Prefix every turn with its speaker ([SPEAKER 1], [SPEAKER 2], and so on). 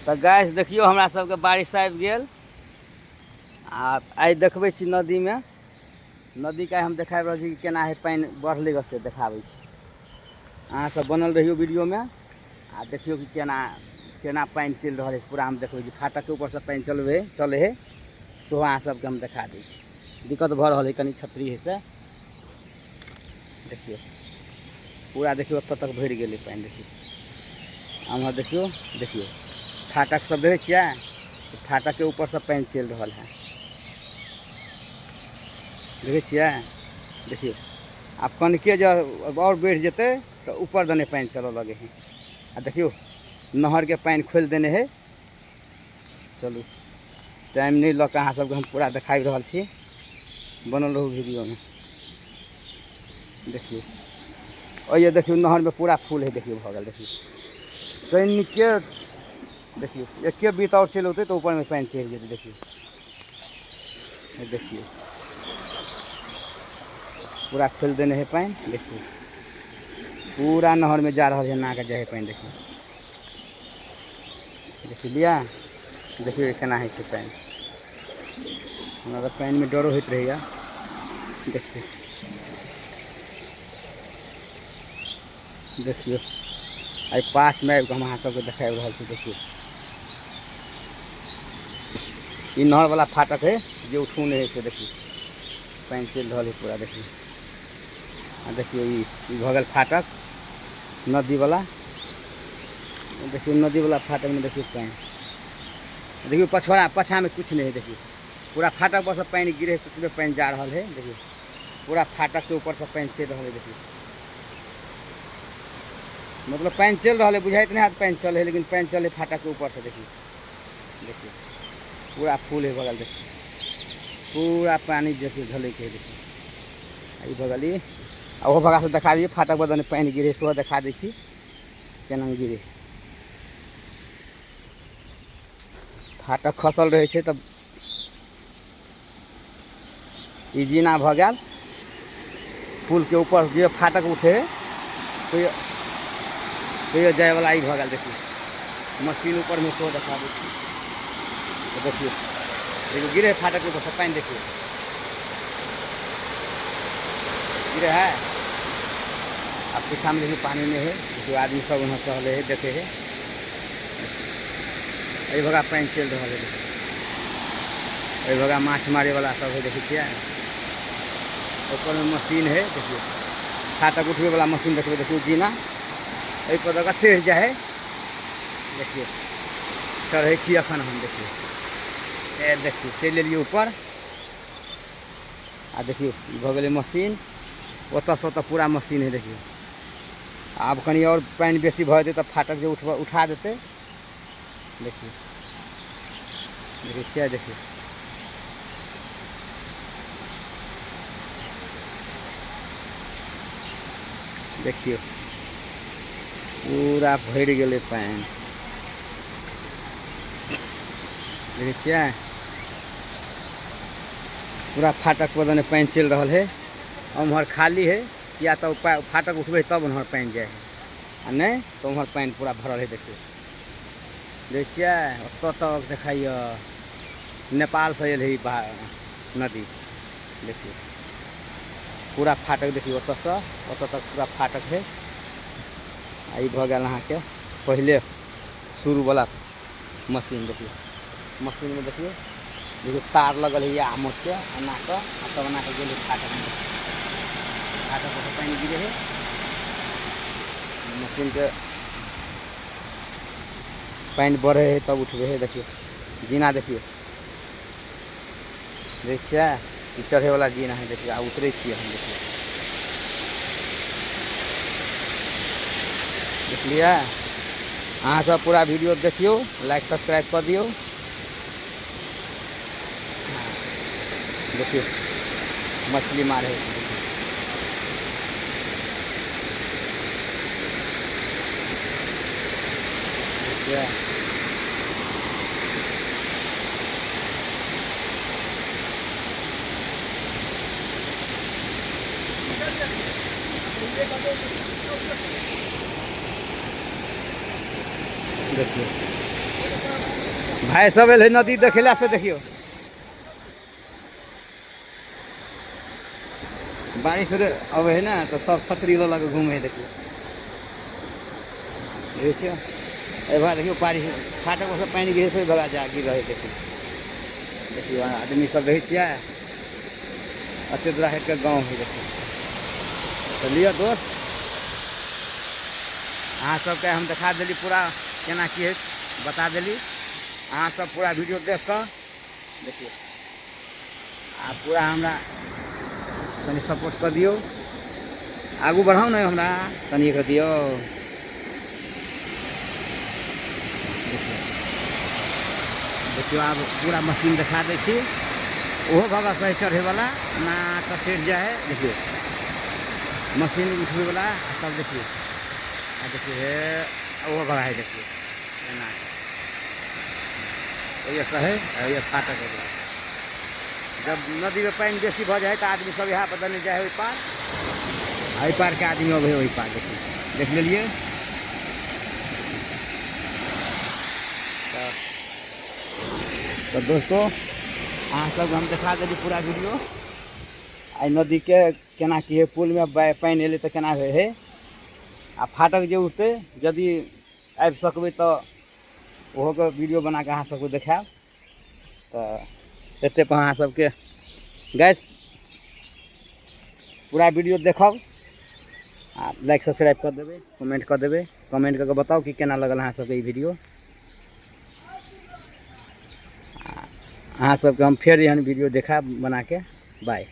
[SPEAKER 1] तो गैस देखियो हमरा सबके बारिश आबि गेल। आ देखबै छी नदी में, नदी के हम देखाबि रहल छी कि केना है पानि बढ़ले से देखाबै छी। अहाँ सब बनल रहियो वीडियो में आ देखियो कि केना पानि चलि रहल है। पूरा हम देखबै छी फाटक के ऊपर से पानि चले है सेहो अहाँ सबके हम देखा दै छी। दिक्कत भऽ रहल है कनी छतरी है से देखियो पूरा देखियो ओतऽ तक भरि गेलै पानि। देखियो अहाँ देखियो फाटक सब देखै छियै, फाटक के ऊपर से पानि चलि रहल है, देखै छियै। देखियो आब कनिके जे और बढ़ि जेतै तऽ ऊपर दने पानि चलऽ लगे है। आ देखियो नहर के पानि खोलि देने है। चलू टाइम नहीं लऽ कऽ अहाँ सबके हम पूरा देखाबि रहल छी, बनल रहू वीडियो में। देखियो और ये देखियो नहर में पूरा फूल है। देखियो भऽ गेल, देखियो कनिके देखियो एके बीत और चलि औतै तऽ ऊपर में पानि चढ़ि जेतै। देखियो देखियो पूरा खोलि देने है पानि। देखियो पूरा नहर में जा रहा है, ना के जाए है पानि। देखियो देखलिए, देखियो केना है से पानि। हमरा तऽ पानि में डरो होइत रहैया। देखियो देखियो आई पास में आबि कऽ हम अहाँ सबके देखाबि रहल छी। देखियो ई नहर वाला फाटक है जे उठौने है से। देखियो पानि चलि रहल है पूरा। देखियो आ देखियो ई भऽ गेल फाटक नदी वाला। देखियो नदी वाला फाटक में देखियो पानि। देखियो पाछा में कुछ नहीं है। देखियो पूरा फाटक पर से पानि गिरे है, ततबे पानि जा रहा है। देखियो पूरा फाटक के ऊपर से पानि चलि रहा है। देखियो मतलब पानि चलि रहा है, बुझाइत नहीं है पानि चल है, लेकिन पानि चल है फाटक के ऊपर से। देखियो देखियो पूरा फूल है बगल। देखियो पूरा पानी जैसे झलक है। देखियो ई बगल वो भगा से देखा दिए फाटक बदने पानि गिरे सेहो देखा दै छी केना गिरे। फाटक खसल रहे छै तब ई जीना भऽ गेल। पुल के ऊपर जे फाटक उठे तो जाए वाला ई भऽ गेल। देखियो मशीन ऊपर में सेहो देखा दै छी। देखियो देखियो गिरे फाटक के ऊपर से पानि। देखियो गिरे है। अब पीछा में देखियो पानी नहीं है। देखियो आदमी सब वहाँ टहले है, देखे है। एहि भगा पानि चलि रहा है। एहि भगा माछ मारे वाला सब है। देखिए ऊपर में मशीन है। देखियो फाटक उठबे वाला मशीन देखिए। देखियो जीना एहि पर दऽ कऽ चढ़ि जाए है। देखियो चढ़ै छी अखन हम। देखियो देखियो चलि एलियै ऊपर। आ देखियो भऽ गेलै मशीन, ओतऽ से ओतऽ पूरा मशीन है। देखियो आब कनी और पानि बेसी भऽ जेतै तऽ फाटक जे उठा देतै। देखियो देखिए छियै। देखियो देखियो पूरा भरि गेलै पानि। देखै छियै पूरा फाटक पर दने पानि चलि रहल है। उम्हर खाली है, या तो फाटक उठबै तब उम्हर पानि जाए है, आ नहीं तो उम्हर पानि पूरा भरल है। देखियो देखिए ओतऽ तक देखाइए नेपाल से एल है नदी। देखियो पूरा फाटक। देखियो ओतऽ से ओतऽ तक पूरा फाटक है। आई भऽ गेल अहाँके पहले शुरू वाला मशीन। देखियो मशीन में देखियो देखियो तार लगल है आमोट के एना के, तब एना के गेलै फाटक में। फाटक पर पानि गिरे है, मशीन के पानि बढ़े है तब उठबे है। देखियो जीना देखियो देखिए ई चढ़े वाला जीना है। देखियो आ उतरे छियै हम। देखियो देखलिए अहाँ सब पूरा वीडियो देखियो, लाइक सब्सक्राइब कर दियो। देखियो मछली मारे है। देखिए देखिए भाई सब एल नदी देखेला से देखियो बारिश अब है ना तो सब छतरी लगा के घूमे देखियो देखियो देखियो बारिश फाटक से पानी गिरे से भगा जा गिर रहे देखियो आदमी सब रहे अचेद्रा हेट के गाँव है देखियो चलिए दोस्त अहाँ सबके हम दिखा दिली पूरा केना की है बता दिली अहाँ सब पूरा वीडियो देख कर देखिए आ पूरा हमरा तनी सपोर्ट कर दियो आगू बढ़ाओ ना हमरा तनी कर दियो देखियो अब पूरा मशीन दिखा दै छी ओहो बाबा सही चढ़े वाला ना कसेट जाए देखिए मशीन उठे वाला सब देखिए देखिए वो बड़ा है देखिए ये सब है ये फाटक है जब नदी में पानी बेसी भ जाए तो आदमी सब यहाँ पता नहीं जाए वही पार के आदमी अब है वही पार देखिए देख लीजिए तो दोस्तों अहाँ सब हम दिखा दिली पूरा वीडियो आई नदी के केना की है पुल में पानी एले तो केना है आ फाटक जो उठते यदि आबि सकबै तो ओहो के वीडियो बना के अहाँ सबको देखाब तो एते पर अहाँ सबके गैस पूरा वीडियो देखब आ लाइक सब्सक्राइब कर देबै कमेंट कर देबै कमेंट करके बताओ कि केना लगल अहाँ सबके ई वीडियो अहाँ सबके हम फेर एहन वीडियो देखाब बना के बाय।